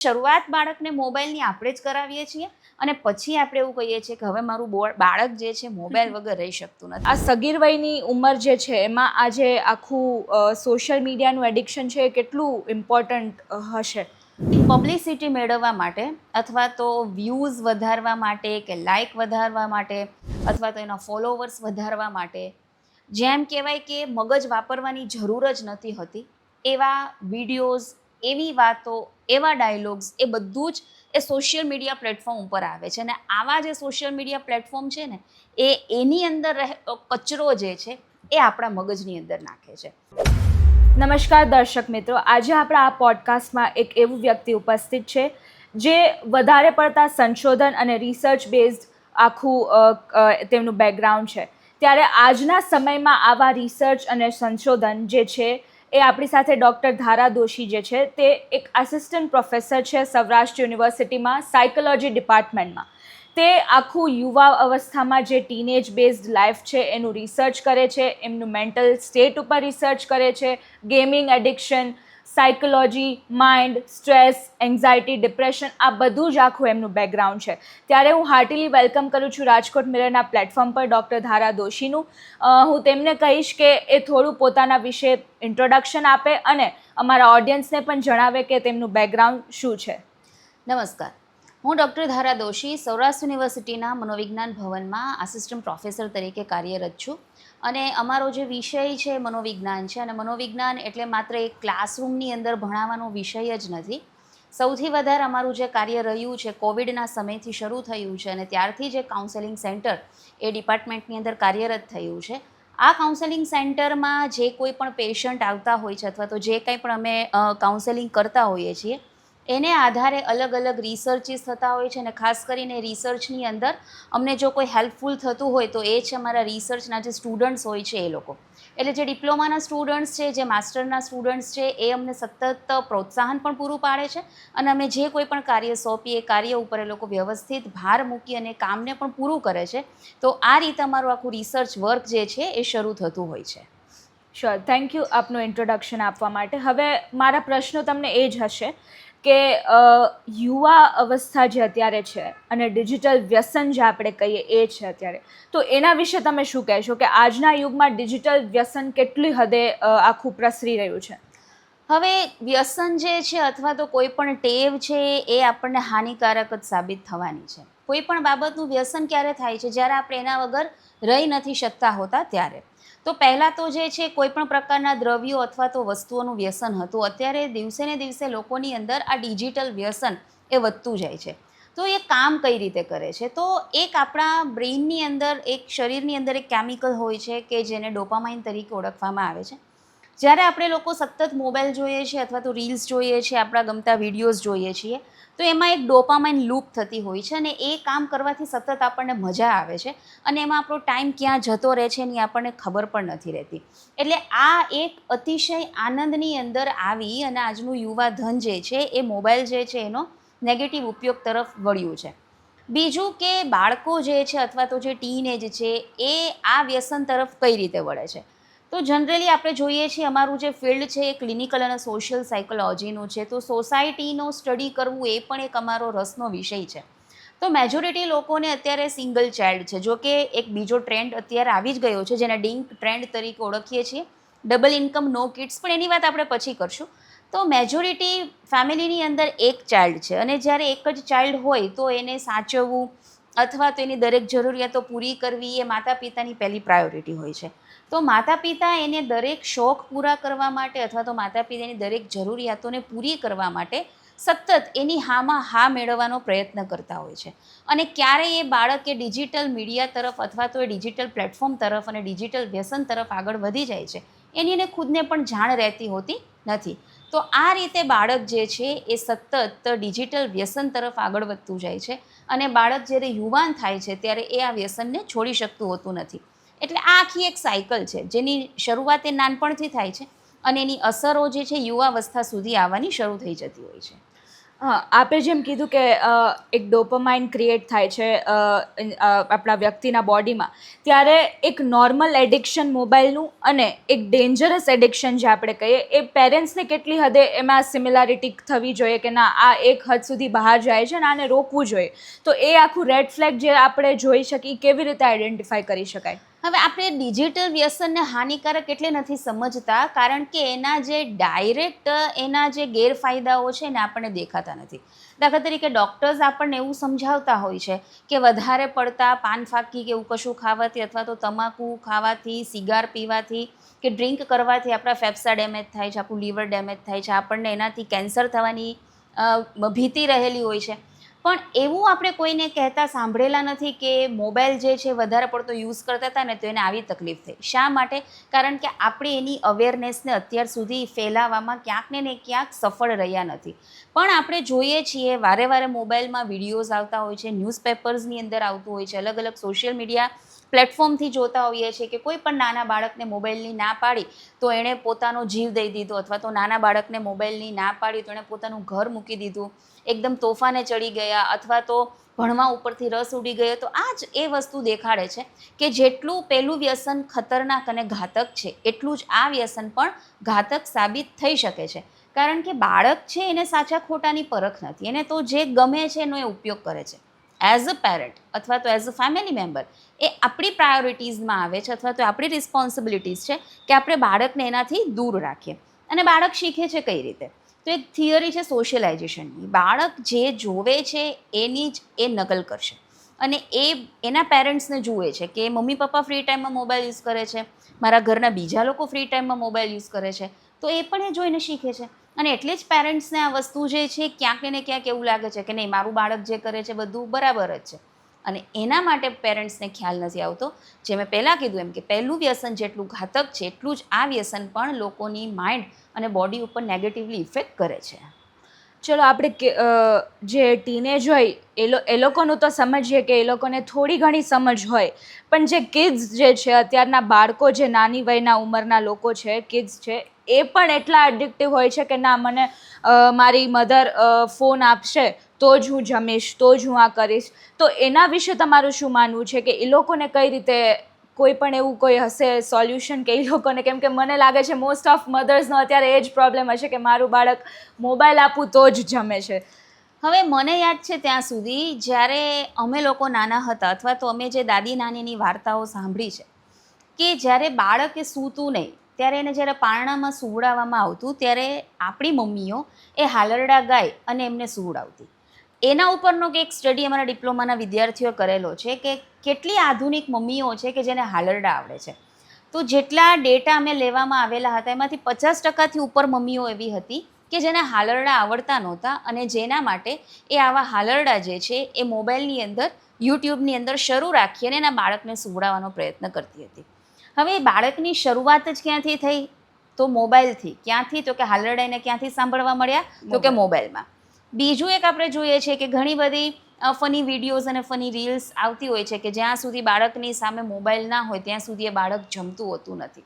શરૂઆત બાળકને મોબાઈલની આપણે જ કરાવીએ છીએ અને પછી આપણે એવું કહીએ છીએ કે હવે મારું બાળક જે છે મોબાઈલ વગર રહી શકતું નથી. આ સગીર વયની ઉંમર જે છે એમાં આજે આખું સોશિયલ મીડિયાનું એડિક્શન છે એ કેટલું ઇમ્પોર્ટન્ટ હશે? પબ્લિસિટી મેળવવા માટે અથવા તો વ્યૂઝ વધારવા માટે કે લાઇક વધારવા માટે અથવા તો એના ફોલોવર્સ વધારવા માટે જેમ કહેવાય કે મગજ વાપરવાની જરૂર જ નથી હોતી એવા વિડીયોઝ, એવી વાતો, એવા ડાયલોગ્સ એ બધું જ એ સોશિયલ મીડિયા પ્લેટફોર્મ ઉપર આવે છે અને આવા જે સોશિયલ મીડિયા પ્લેટફોર્મ છે ને એની અંદર કચરો જે છે એ આપણા મગજની અંદર નાખે છે. નમસ્કાર દર્શક મિત્રો, આજે આપણા આ પોડકાસ્ટમાં એક એવું વ્યક્તિ ઉપસ્થિત છે જે વધારે પડતા સંશોધન અને રિસર્ચ બેઝડ આખું તેમનું બેકગ્રાઉન્ડ છે. ત્યારે આજના સમયમાં આવા રિસર્ચ અને સંશોધન જે છે એ આપણી સાથે ડૉક્ટર ધારા દોશી જે છે તે એક આસિસ્ટન્ટ પ્રોફેસર છે સૌરાષ્ટ્ર યુનિવર્સિટીમાં સાયકોલોજી ડિપાર્ટમેન્ટમાં. તે આખું યુવા અવસ્થામાં જે ટીનેજ બેઝડ લાઈફ છે એનું રિસર્ચ કરે છે, એમનું મેન્ટલ સ્ટેટ ઉપર રિસર્ચ કરે છે, gaming addiction, psychology, mind, stress, anxiety, depression, આ બધું જ આખું એમનું બેકગ્રાઉન્ડ છે. ત્યારે હું હાર્ટીલી વેલકમ કરું છું રાજકોટ મિરરના પ્લેટફોર્મ પર ડૉક્ટર ધારા દોશીનું. હું તેમને કહીશ કે એ થોડું પોતાના વિશે ઇન્ટ્રોડક્શન આપે અને અમારા ઓડિયન્સને પણ જણાવે કે તેમનું બેકગ્રાઉન્ડ શું છે. નમસ્કાર, હું ડૉક્ટર ધારા દોશી સૌરાષ્ટ્ર યુનિવર્સિટીના મનોવિજ્ઞાન ભવનમાં આસિસ્ટન્ટ પ્રોફેસર તરીકે કાર્યરત છું અને અમારો જે વિષય છે મનોવિજ્ઞાન છે અને મનોવિજ્ઞાન એટલે માત્ર એક ક્લાસરૂમની અંદર ભણાવવાનો વિષય જ નથી. સૌથી વધારે અમારું જે કાર્ય રહ્યું છે કોવિડના સમયથી શરૂ થયું છે અને ત્યારથી જે કાઉન્સેલિંગ સેન્ટર એ ડિપાર્ટમેન્ટની અંદર કાર્યરત થયું છે. આ કાઉન્સેલિંગ સેન્ટરમાં જે કોઈ પણ પેશન્ટ આવતા હોય છે અથવા તો જે કંઈ પણ અમે કાઉન્સેલિંગ કરતા હોઈએ છીએ એને આધારે અલગ અલગ રિસર્ચિસ થતા હોય છે અને ખાસ કરીને રિસર્ચની અંદર અમને જો કોઈ હેલ્પફુલ થતું હોય તો એ છે અમારા રિસર્ચના જે સ્ટુડન્ટ્સ હોય છે એ લોકો. એટલે જે ડિપ્લોમાના સ્ટુડન્ટ્સ છે, જે માસ્ટરના સ્ટુડન્ટ્સ છે એ અમને સતત પ્રોત્સાહન પણ પૂરું પાડે છે અને અમે જે કોઈ પણ કાર્ય સોંપીએ એ કાર્ય ઉપર એ લોકો વ્યવસ્થિત ભાર મૂકી અને કામને પણ પૂરું કરે છે. તો આ રીતે અમારું આખું રિસર્ચ વર્ક જે છે એ શરૂ થતું હોય છે. શ્યોર, થેન્ક યુ આપનું ઇન્ટ્રોડક્શન આપવા માટે. હવે મારા પ્રશ્નો તમને એ જ હશે કે યુવા અવસ્થા જે અત્યારે છે અને ડિજિટલ વ્યસન જે આપણે કહીએ એ છે અત્યારે, તો એના વિશે તમે શું કહેશો કે આજના યુગમાં ડિજિટલ વ્યસન કેટલી હદે આખું પ્રસરી રહ્યું છે? હવે વ્યસન જે છે અથવા તો કોઈ પણ ટેવ છે એ આપણને હાનિકારક જ સાબિત થવાની છે. કોઈ પણ બાબતનું વ્યસન ક્યારે થાય છે? જ્યારે આપણે એના વગર રહી નથી શકતા હોતા ત્યારે. તો પહેલાં તો જે છે કોઈ પણ પ્રકારના દ્રવ્યો અથવા તો વસ્તુઓનું વ્યસન હતું. અત્યારે દિવસે ને દિવસે લોકોની અંદર આ ડિજિટલ વ્યસન એ વધતું જાય છે. તો એ કામ કઈ રીતે કરે છે? તો એક આપણા બ્રેઇનની અંદર, એક શરીરની અંદર એક કેમિકલ હોય છે કે જેને ડોપામાઇન તરીકે ઓળખવામાં આવે છે. જ્યારે આપણે લોકો સતત મોબાઈલ જોઈએ છીએ અથવા તો રીલ્સ જોઈએ છીએ, આપણા ગમતા વિડીયોઝ જોઈએ છીએ તો એમાં એક ડોપામાઇન લૂપ થતી હોય છે અને એ કામ કરવાથી સતત આપણને મજા આવે છે અને એમાં આપણો ટાઈમ ક્યાં જતો રહે છે એની આપણને ખબર પણ નથી રહેતી. એટલે આ એક અતિશય આનંદની અંદર આવી અને આજનું યુવા ધન જે છે એ મોબાઈલ જે છે એનો નેગેટિવ ઉપયોગ તરફ વળ્યું છે. બીજું કે બાળકો જે છે અથવા તો જે ટીનેજ છે એ આ વ્યસન તરફ કઈ રીતે વળે છે? તો જનરલી આપણે જોઈએ છીએ અમારું જે ફિલ્ડ છે એ ક્લિનિકલ અને સોશિયલ સાયકોલોજીનું છે. તો સોસાયટીનો સ્ટડી કરવું એ પણ એક અમારો રસનો વિષય છે. તો મેજોરિટી લોકોને અત્યારે સિંગલ ચાઇલ્ડ છે. જો કે એક બીજો ટ્રેન્ડ અત્યારે આવી જ ગયો છે જેને ડિંક ટ્રેન્ડ તરીકે ઓળખીએ છીએ, ડબલ ઇન્કમ નો કિડ્સ, પણ એની વાત આપણે પછી કરશું. તો મેજોરિટી ફેમિલીની અંદર એક ચાઇલ્ડ છે અને જ્યારે એક જ ચાઇલ્ડ હોય તો એને સાચવવું અથવા તો એની દરેક જરૂરિયાતો પૂરી કરવી એ માતા પિતાની પહેલી પ્રાયોરિટી હોય છે. તો માતા પિતા એને દરેક શોખ પૂરા કરવા માટે અથવા તો માતા પિતાની દરેક જરૂરિયાતોને પૂરી કરવા માટે સતત એની હામાં હા મેળવવાનો પ્રયત્ન કરતા હોય છે. અને ક્યારેય એ બાળક એ ડિજિટલ મીડિયા તરફ અથવા તો એ ડિજિટલ પ્લેટફોર્મ તરફ અને ડિજિટલ વ્યસન તરફ આગળ વધી જાય છે એની એને ખુદને પણ જાણ રહેતી હોતી નથી. તો આ રીતે બાળક જે છે એ સતત ડિજિટલ વ્યસન તરફ આગળ વધતું જાય છે અને બાળક જ્યારે યુવાન થાય છે ત્યારે એ આ વ્યસનને છોડી શકતું હોતું નથી. એટલે આ આખી એક સાયકલ છે જેની શરૂઆત એ નાનપણથી થાય છે અને એની અસરો જે છે યુવાવસ્થા સુધી આવવાની શરૂ થઈ જતી હોય છે. હા, આપે જેમ કીધું કે એક ડોપામાઇન ક્રિએટ થાય છે આપણા વ્યક્તિના બોડીમાં, ત્યારે એક નોર્મલ એડિક્શન મોબાઈલનું અને એક ડેન્જરસ એડિક્શન જે આપણે કહીએ, એ પેરેન્ટ્સને કેટલી હદે એમાં સિમિલારિટી થવી જોઈએ કે ના આ એક હદ સુધી બહાર જાય છે અને આને રોકવું જોઈએ, તો એ આખું રેડ ફ્લેગ જે આપણે જોઈ શકીએ કેવી રીતે આઈડેન્ટિફાઈ કરી શકાય? હવે આપણે ડિજિટલ વ્યસનને હાનિકારક એટલે નથી સમજતા કારણ કે એના જે ડાયરેક્ટ એના જે ગેરફાયદાઓ છે ને આપણને દેખાતા નથી. દાખલા તરીકે ડૉક્ટર્સ આપણને એવું સમજાવતા હોય છે કે વધારે પડતા પાન ફાકી કે એવું કશું ખાવાથી અથવા તો તમાકુ ખાવાથી, સિગાર પીવાથી કે ડ્રિંક કરવાથી આપણા ફેફસા ડેમેજ થાય છે, આપણું લીવર ડેમેજ થાય છે, આપણને એનાથી કેન્સર થવાની ભીતિ રહેલી હોય છે. પણ એવું આપણે કોઈને કહેતા સાંભળેલા નથી કે મોબાઈલ જે છે વધારે પડતો યુઝ કરતા હતા ને તો એને આવી તકલીફ થઈ. શા માટે? કારણ કે આપણે એની અવેરનેસને અત્યાર સુધી ફેલાવવામાં ક્યાંક ને ક્યાંક સફળ રહ્યા નથી. પણ આપણે જોઈએ છીએ વારે વારે મોબાઈલમાં વિડીયોઝ આવતા હોય છે, ન્યૂઝપેપર્સની અંદર આવતું હોય છે, અલગ અલગ સોશિયલ મીડિયા પ્લેટફોર્મથી જોતા હોઈએ છીએ કે કોઈ પણ નાના બાળકને મોબાઈલની ના પાડી તો એણે પોતાનો જીવ દઈ દીધો, અથવા તો નાના બાળકને મોબાઈલની ના પાડી તો એણે પોતાનું ઘર મૂકી દીધું, એકદમ તોફાને ચડી ગયા, અથવા તો ભણવા ઉપરથી રસ ઉડી ગયો. તો આ જ એ વસ્તુ દેખાડે છે કે જેટલું પેલું વ્યસન ખતરનાક અને ઘાતક છે એટલું જ આ વ્યસન પણ ઘાતક સાબિત થઈ શકે છે. કારણ કે બાળક છે એને સાચા ખોટાની પરખ નથી, એને તો જે ગમે છે એનો એ ઉપયોગ કરે છે. એઝ અ પેરેન્ટ અથવા તો એઝ અ ફેમિલી મેમ્બર એ આપણી પ્રાયોરિટીઝમાં આવે છે, અથવા તો આપણી રિસ્પોન્સિબિલિટીઝ છે કે આપણે બાળકને એનાથી દૂર રાખીએ. અને બાળક શીખે છે કઈ રીતે? તો એક થિયરી છે સોશિયલાઇઝેશનની. બાળક જે જોવે છે એની જ એ નકલ કરશે, અને એ એના પેરેન્ટ્સને જુએ છે કે મમ્મી પપ્પા ફ્રી ટાઈમમાં મોબાઈલ યુઝ કરે છે, મારા ઘરના બીજા લોકો ફ્રી ટાઈમમાં મોબાઈલ યુઝ કરે છે, તો એ પણ એ જોઈને શીખે છે. અને એટલે જ પેરેન્ટ્સને આ વસ્તુ જે છે ક્યાંક ને ક્યાંક એવું લાગે છે કે નહીં, મારું બાળક જે કરે છે બધું બરાબર જ છે. અને એના માટે પેરેન્ટ્સને ખ્યાલ નથી આવતો, જે મેં પહેલાં કીધું એમ કે પહેલું વ્યસન જેટલું ઘાતક છે એટલું જ આ વ્યસન પણ લોકોની માઇન્ડ અને બોડી ઉપર નેગેટિવલી ઇફેક્ટ કરે છે. ચલો આપણે જે ટીનેજ હોય એ લોકોનું તો સમજીએ કે એ લોકોને થોડી ઘણી સમજ હોય, પણ જે કિડ્સ જે છે, અત્યારના બાળકો, જે નાની વયના ઉંમરના લોકો છે, કિડ્સ છે, એ પણ એટલા એડિક્ટિવ હોય છે કે ના મને મારી મધર ફોન આપશે તો જ હું જમીશ, તો જ હું આ કરીશ. તો એના વિશે તમારું શું માનવું છે કે એ લોકોને કઈ રીતે, કોઈ પણ એવું કોઈ હશે સોલ્યુશન કે એ લોકોને? કેમ કે મને લાગે છે મોસ્ટ ઓફ મધર્સનો અત્યારે એ જ પ્રોબ્લેમ હશે કે મારું બાળક મોબાઈલ આપું તો જ જમે છે. હવે મને યાદ છે ત્યાં સુધી જ્યારે અમે લોકો નાના હતા, અથવા તો અમે જે દાદી નાનીની વાર્તાઓ સાંભળી છે કે જ્યારે બાળકે સૂતું નહીં ત્યારે એને જ્યારે પારણામાં સુવડાવવામાં આવતું ત્યારે આપણી મમ્મીઓ એ હાલરડા ગાય અને એમને સુવડાવતી. એના ઉપરનો કે એક સ્ટડી અમારા ડિપ્લોમાના વિદ્યાર્થીઓ કરેલો છે કે કેટલી આધુનિક મમ્મીઓ છે કે જેને હાલરડા આવડે છે. તો જેટલા ડેટા અમે લેવામાં આવેલા હતા એમાંથી 50% ઉપર મમ્મીઓ એવી હતી કે જેને હાલરડા આવડતા નહોતા, અને જેના માટે એ આવા હાલરડા જે છે એ મોબાઈલની અંદર, યુટ્યુબની અંદર શરૂ રાખી અને એના બાળકને સુવડાવવાનો પ્રયત્ન કરતી હતી. હવે એ બાળકની શરૂઆત જ ક્યાંથી થઈ? તો મોબાઈલથી. ક્યાંથી? તો કે હાલરડા એને ક્યાંથી સાંભળવા મળ્યા? તો કે મોબાઈલમાં. બીજું એક આપણે જોઈએ છે કે ઘણી બધી ફની વિડીયોઝ અને ફની રીલ્સ આવતી હોય છે કે જ્યાં સુધી બાળકની સામે મોબાઈલ ના હોય ત્યાં સુધી એ બાળક જમતું હોતું નથી.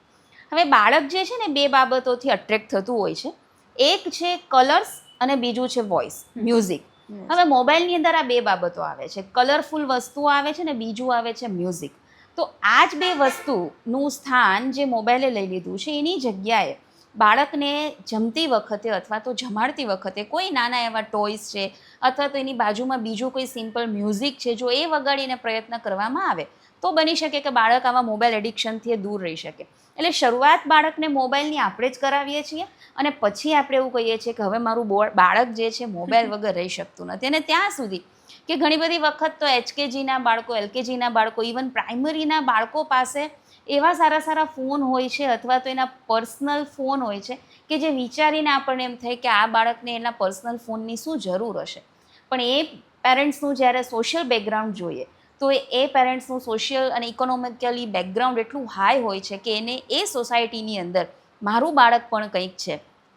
હવે બાળક જે છે ને બે બાબતોથી અટ્રેક્ટ થતું હોય છે. એક છે કલર્સ અને બીજું છે વોઇસ, મ્યુઝિક. હવે મોબાઈલની અંદર આ બે બાબતો આવે છે, કલરફુલ વસ્તુઓ આવે છે ને બીજું આવે છે મ્યુઝિક. તો આ જ બે વસ્તુનું સ્થાન જે મોબાઈલે લઈ લીધું છે, એની જગ્યાએ બાળકને જમતી વખતે અથવા તો જમાડતી વખતે કોઈ નાના એવા ટોયસ છે, અથવા તો એની બાજુમાં બીજું કોઈ સિમ્પલ મ્યુઝિક છે, જો એ વગાડીને પ્રયત્ન કરવામાં આવે તો બની શકે કે બાળક આવા મોબાઈલ એડિક્શનથી દૂર રહી શકે. એટલે શરૂઆત બાળકને મોબાઈલની આપણે જ કરાવીએ છીએ, અને પછી આપણે એવું કહીએ છીએ કે હવે મારું બાળક જે છે મોબાઈલ વગર રહી શકતું નથી. અને ત્યાં સુધી કે ઘણી બધી વખત તો HKGના બાળકો, LKGના બાળકો, ઇવન પ્રાઇમરીના બાળકો પાસે એવા સારા સારા ફોન હોય છે, અથવા તો એના પર્સનલ ફોન હોય છે કે જે વિચારીને આપણને એમ થાય કે આ બાળકને એના પર્સનલ ફોનની શું જરૂર હશે. પણ એ પેરેન્ટ્સનું જ્યારે સોશિયલ બેકગ્રાઉન્ડ જોઈએ તો એ પેરેન્ટ્સનું સોશિયલ અને ઇકોનોમિકલી બેકગ્રાઉન્ડ એટલું હાઈ હોય છે કે એને એ સોસાયટીની અંદર મારું બાળક પણ કંઈક છે,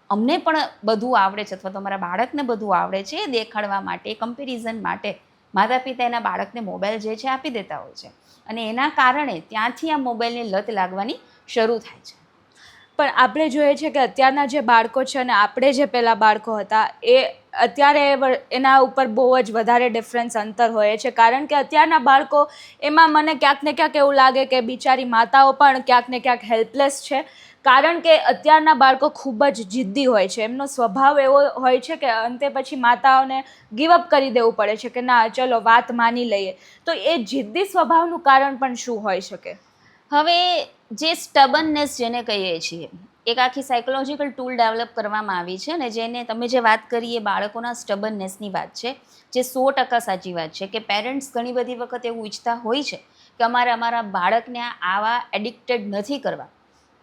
અમને પણ બધું આવડે છે, અથવા તો મારા બાળકને બધું આવડે છે, એ દેખાડવા માટે, કમ્પેરિઝન માટે માતા પિતા એના બાળકને મોબાઈલ જે છે આપી દેતા હોય છે. અને એના કારણે ત્યાંથી આ મોબાઈલની લત લાગવાની શરૂ થાય છે. પણ આપણે જોઈએ છે કે અત્યારના જે બાળકો છે અને આપણે જે પહેલાં બાળકો હતા એ અત્યારે એના ઉપર બહુ જ વધારે ડિફરન્સ અંતર હોય છે, કારણ કે અત્યારના બાળકો એમાં મને ક્યાંક ને ક્યાંક એવું લાગે કે બિચારી માતાઓ પણ ક્યાંક ને ક્યાંક હેલ્પલેસ છે, કારણ કે અત્યારના બાળકો ખૂબ જ જિદ્દી હોય છે. એમનો સ્વભાવ એવો હોય છે કે અંતે પછી માતાઓને ગીવઅપ કરી દેવું પડે છે કે ના ચલો વાત માની લઈએ. તો એ જિદ્દી સ્વભાવનું કારણ પણ શું હોઈ શકે? હવે જે સ્ટબનનેસ જેને કહીએ છીએ, એક આખી સાયકોલોજીકલ ટૂલ ડેવલપ કરવામાં આવી છે ને, જેને તમે જે વાત કરી એ બાળકોના સ્ટબનનેસની વાત છે, જે 100% સાચી વાત છે કે પેરેન્ટ્સ ઘણી બધી વખત એવું ઈચ્છતા હોય છે કે અમારા બાળકને આવા એડિક્ટેડ નથી કરવા,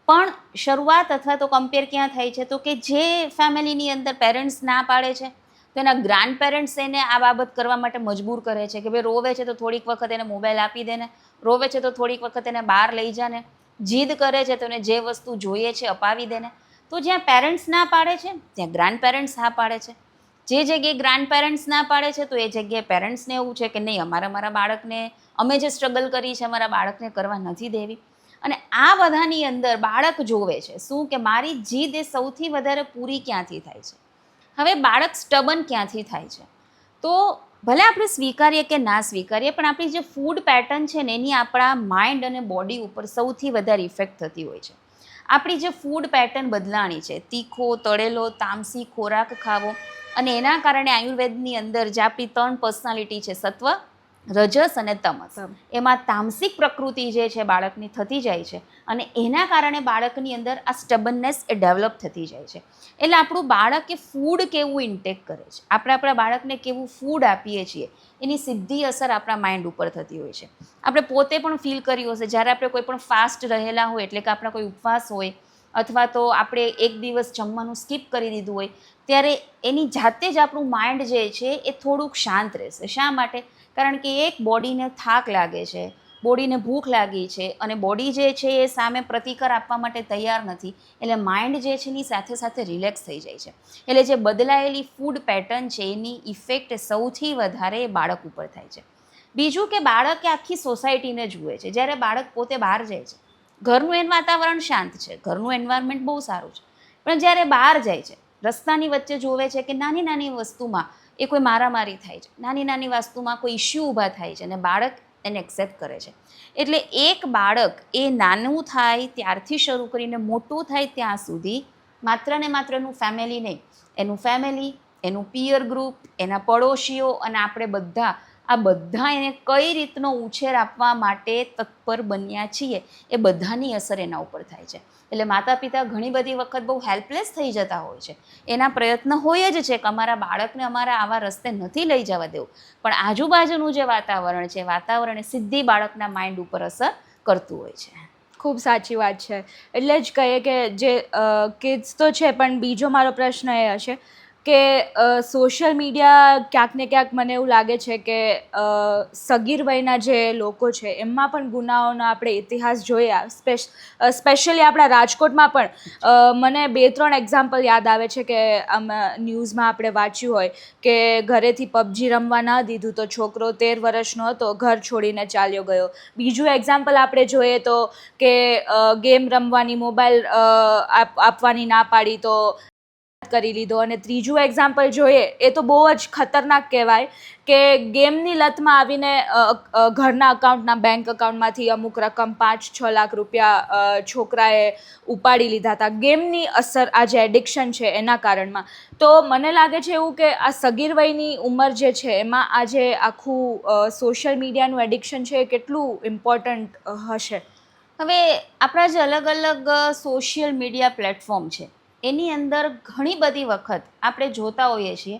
પણ શરૂઆત અથવા તો કમ્પેર ક્યાં થાય છે તો કે જે ફેમિલીની અંદર પેરેન્ટ્સ ના પાડે છે તો એના ગ્રાન્ડ પેરેન્ટ્સ એને આ બાબત કરવા માટે મજબૂર કરે છે કે ભાઈ રોવે છે તો થોડીક વખત એને મોબાઈલ આપી દે ને, રોવે છે તો થોડીક વખત એને બહાર લઈ જા ને, જીદ કરે છે તો એને જે વસ્તુ જોઈએ છે અપાવી દે ને. તો જ્યાં પેરેન્ટ્સ ના પાડે છે ત્યાં ગ્રાન્ડ પેરેન્ટ્સ હા પાડે છે. જે જગ્યાએ ગ્રાન્ડ પેરેન્ટ્સ ના પાડે છે તો એ જગ્યાએ પેરેન્ટ્સને એવું છે કે નહીં, અમારા બાળકને અમે જે સ્ટ્રગલ કરી છે અમારા બાળકને કરવા નથી દેવી. અને આ બધાની અંદર બાળક જોવે છે શું કે મારી જીદ એ સૌથી વધારે પૂરી ક્યાંથી થાય છે. હવે બાળક સ્ટબન ક્યાંથી થાય છે? તો ભલે આપણે સ્વીકારીએ કે ના સ્વીકારીએ, પણ આપણી જે ફૂડ પેટર્ન છે ને એની આપણા માઇન્ડ અને બોડી ઉપર સૌથી વધારે ઇફેક્ટ થતી હોય છે. આપણી જે ફૂડ પેટર્ન બદલાણી છે, તીખો, તળેલો, તામસી ખોરાક ખાવો, અને એના કારણે આયુર્વેદની અંદર જે આપણી 3 પર્સનાલિટી છે, સત્વ, રજસ અને તમસ, એમાં તામસિક પ્રકૃતિ જે છે બાળકની થતી જાય છે, અને એના કારણે બાળકની અંદર આ સ્ટબનનેસ એ ડેવલપ થતી જાય છે. એટલે આપણું બાળક એ ફૂડ કેવું ઇન્ટેક કરે છે, આપણે આપણા બાળકને કેવું ફૂડ આપીએ છીએ, એની સીધી અસર આપણા માઇન્ડ ઉપર થતી હોય છે. આપણે પોતે પણ ફીલ કર્યું હશે, જ્યારે આપણે કોઈ પણ ફાસ્ટ રહેલા હોય, એટલે કે આપણા કોઈ ઉપવાસ હોય અથવા તો આપણે એક દિવસ જમવાનું સ્કીપ કરી દીધું હોય, ત્યારે એની જાતે જ આપણું માઇન્ડ જે છે એ થોડુંક શાંત રહેશે. શા માટે? કારણ કે એક બોડીને થાક લાગે છે, બોડીને ભૂખ લાગી છે, અને બોડી જે છે એ સામે પ્રતિકાર આપવા માટે તૈયાર નથી, એટલે માઇન્ડ જે છે એની સાથે સાથે રિલેક્સ થઈ જાય છે. એટલે જે બદલાયેલી ફૂડ પેટર્ન છે એની ઇફેક્ટ સૌથી વધારે બાળક ઉપર થાય છે. બીજું કે બાળકે આખી સોસાયટીને જુએ છે. જ્યારે બાળક પોતે બહાર જાય છે, ઘરનું વાતાવરણ શાંત છે, ઘરનું એન્વાયરમેન્ટ બહુ સારું છે, પણ જ્યારે બહાર જાય છે રસ્તાની વચ્ચે જોવે છે કે નાની નાની વસ્તુમાં એ કોઈ મારામારી થાય છે, નાની નાની વસ્તુમાં કોઈ ઇશ્યુ ઊભા થાય છે, અને બાળક એને એક્સેપ્ટ કરે છે. એટલે એક બાળક એ નાનું થાય ત્યારથી શરૂ કરીને મોટું થાય ત્યાં સુધી માત્ર ને માત્ર એનું ફેમિલી નહીં, એનું ફેમિલી, એનું પિયર ગ્રુપ, એના પડોશીઓ અને આપણે બધા એને કઈ રીતનો ઉછેર આપવા માટે તત્પર બન્યા છીએ એ બધાની અસર એના ઉપર થાય છે. એટલે માતા પિતા ઘણી બધી વખત બહુ હેલ્પલેસ થઈ જતા હોય છે. એના પ્રયત્ન હોય જ છે કે અમારા બાળકને અમારા આવા રસ્તે નથી લઈ જવા દેવું, પણ આજુબાજુનું જે વાતાવરણ છે, વાતાવરણ એ સીધી બાળકના માઇન્ડ ઉપર અસર કરતું હોય છે. ખૂબ સાચી વાત છે. એટલે જ કહીએ કે જે કિડ્સ તો છે, પણ બીજો મારો પ્રશ્ન એ હશે કે સોશિયલ મીડિયા ક્યાંક ને ક્યાંક મને એવું લાગે છે કે સગીર વયના જે લોકો છે એમાં પણ ગુનાઓનો આપણે ઇતિહાસ જોઈએ. સ્પેશિયલી આપણા રાજકોટમાં પણ મને 2-3 એક્ઝામ્પલ યાદ આવે છે કે ન્યૂઝમાં આપણે વાંચ્યું હોય કે ઘરેથી પબજી રમવા ના દીધું તો છોકરો 13 વર્ષનો હતો, ઘર છોડીને ચાલ્યો ગયો. બીજું એક્ઝામ્પલ આપણે જોઈએ તો કે ગેમ રમવાની, મોબાઈલ આપવાની ના પાડી તો કરી લીધો. અને ત્રીજું એક્ઝામ્પલ જોઈએ એ તો બહુ જ ખતરનાક કહેવાય કે ગેમની લતમાં આવીને ઘરના અકાઉન્ટના બેંક અકાઉન્ટમાંથી અમુક રકમ 5-6 લાખ રૂપિયા છોકરાએ ઉપાડી લીધા હતા, ગેમની અસર, આ જે એડિક્શન છે એના કારણમાં. તો મને લાગે છે એવું કે આ સગીર વયની ઉંમર જે છે એમાં આ જે આખું સોશિયલ મીડિયાનું એડિક્શન છે એ કેટલું ઇમ્પોર્ટન્ટ હશે? હવે આપણા જે અલગ અલગ સોશિયલ મીડિયા પ્લેટફોર્મ છે એની અંદર ઘણી બધી વખત આપણે જોતા હોઈએ છીએ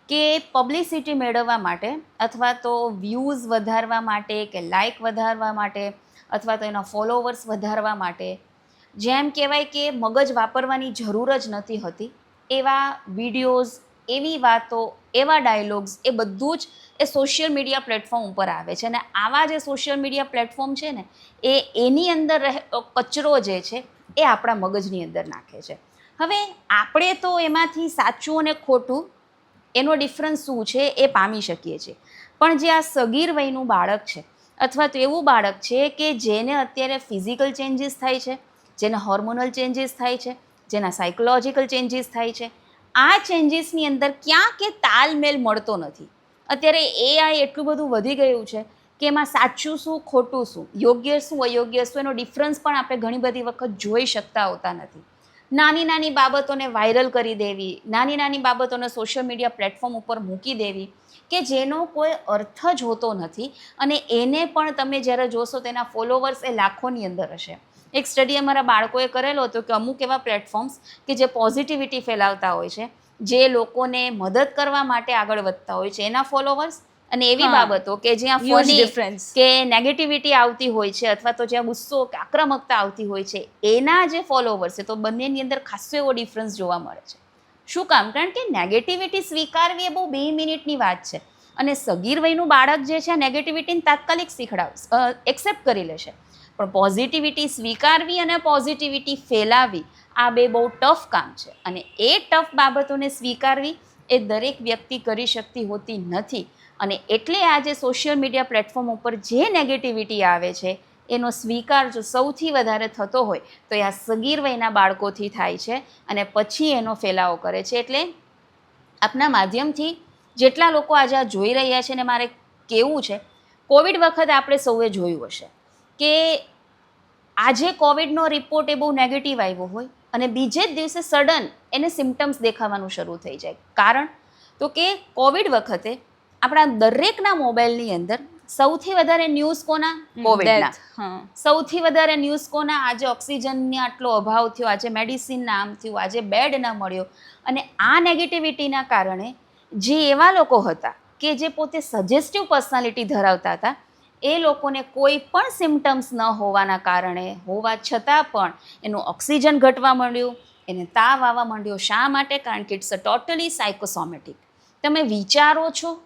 કે પબ્લિસિટી મેળવવા માટે અથવા તો વ્યૂઝ વધારવા માટે કે લાઇક વધારવા માટે અથવા તો એના ફોલોવર્સ વધારવા માટે, જેમ કહેવાય કે મગજ વાપરવાની જરૂર જ નથી હોતી એવા વિડીયોઝ, એવી વાતો, એવા ડાયલોગ્સ, એ બધું જ એ સોશિયલ મીડિયા પ્લેટફોર્મ ઉપર આવે છે. અને આવા જે સોશિયલ મીડિયા પ્લેટફોર્મ છે ને એની અંદર કચરો જે છે એ આપણા મગજની અંદર નાખે છે. હવે આપણે તો એમાંથી સાચું અને ખોટું એનો ડિફરન્સ શું છે એ પામી શકીએ છીએ, પણ જે આ સગીર વયનું બાળક છે અથવા તો એવું બાળક છે કે જેને અત્યારે ફિઝિકલ ચેન્જીસ થાય છે, જેના હોર્મોનલ ચેન્જીસ થાય છે, જેના સાયકોલોજીકલ ચેન્જીસ થાય છે. આ ચેન્જીસની અંદર ક્યાં કે તાલમેલ મળતો નથી. અત્યારે એઆઈ એટલું બધું વધી ગયું છે કે એમાં સાચું શું ખોટું શું, યોગ્ય શું અયોગ્ય શું, એનો ડિફરન્સ પણ આપણે ઘણી બધી વખત જોઈ શકતા હોતા નથી. નાની નાની બાબતોને વાયરલ કરી દેવી, નાની નાની બાબતોને સોશિયલ મીડિયા પ્લેટફોર્મ ઉપર મૂકી દેવી કે જેનો કોઈ અર્થ જ હોતો નથી, અને એને પણ તમે જ્યારે જોશો તેના ફોલોવર્સ એ લાખોની અંદર હશે. એક સ્ટડી અમારા બાળકોએ કરેલો હતો કે અમુક એવા પ્લેટફોર્મ્સ કે જે પોઝિટિવિટી ફેલાવતા હોય છે, જે લોકોને મદદ કરવા માટે આગળ વધતા હોય છે, એના ફોલોવર્સ, અને એવી બાબતો કે જ્યાં Huge ફની difference. કે નેગેટિવિટી આવતી હોય છે અથવા તો જ્યાં ગુસ્સો કે આક્રમકતા આવતી હોય છે, એના જે ફોલોવર્સ છે, તો બંનેની અંદર ખાસો એવો ડિફરન્સ જોવા મળે છે. શું કામ? કારણ કે નેગેટિવિટી સ્વીકારવી એ બહુ 2 મિનિટની વાત છે, અને સગીર વયનું બાળક જે છે આ નેગેટિવિટીને તાત્કાલિક એક્સેપ્ટ કરી લેશે, પણ પોઝિટિવિટી સ્વીકારવી અને પોઝિટિવિટી ફેલાવવી આ બે બહુ ટફ કામ છે, અને એ ટફ બાબતોને સ્વીકારવી એ દરેક વ્યક્તિ કરી શકતી હોતી નથી. અને એટલે આજે સોશિયલ મીડિયા પ્લેટફોર્મ ઉપર જે નેગેટિવિટી આવે છે એનો સ્વીકાર જો સૌથી વધારે થતો હોય તો એ આ સગીર વયના બાળકોથી થાય છે, અને પછી એનો ફેલાવો કરે છે. એટલે આપના માધ્યમથી જેટલા લોકો આજે આ જોઈ રહ્યા છે, ને મારે કહેવું છે, કોવિડ વખતે આપણે સૌએ જોયું હશે કે આજે કોવિડનો રિપોર્ટ એ બહુ નેગેટિવ આવ્યો હોય અને બીજે જ દિવસે સડન એને સિમ્ટમ્સ દેખાવાનું શરૂ થઈ જાય. કારણ તો કે કોવિડ વખતે આપણા દરેકના મોબાઈલની અંદર સૌથી વધારે ન્યૂઝ કોના? કોવિડના. સૌથી વધારે ન્યૂઝ કોના? આજે ઓક્સિજનનો આટલો અભાવ થયો, આજે મેડિસિનના આમ થયું, આજે બેડ ન મળ્યો. અને આ નેગેટિવિટીના કારણે જે એવા લોકો હતા કે જે પોતે સજેસ્ટિવ પર્સનાલિટી ધરાવતા હતા, એ લોકોને કોઈ પણ સિમ્ટમ્સ ન હોવાના કારણે હોવા છતાં પણ એનું ઓક્સિજન ઘટવા માંડ્યું, એને તાવ આવવા માંડ્યો. શા માટે? કારણ કે ઇટ્સ અ ટોટલી સાયકોસોમેટિક. તમે વિચારો છો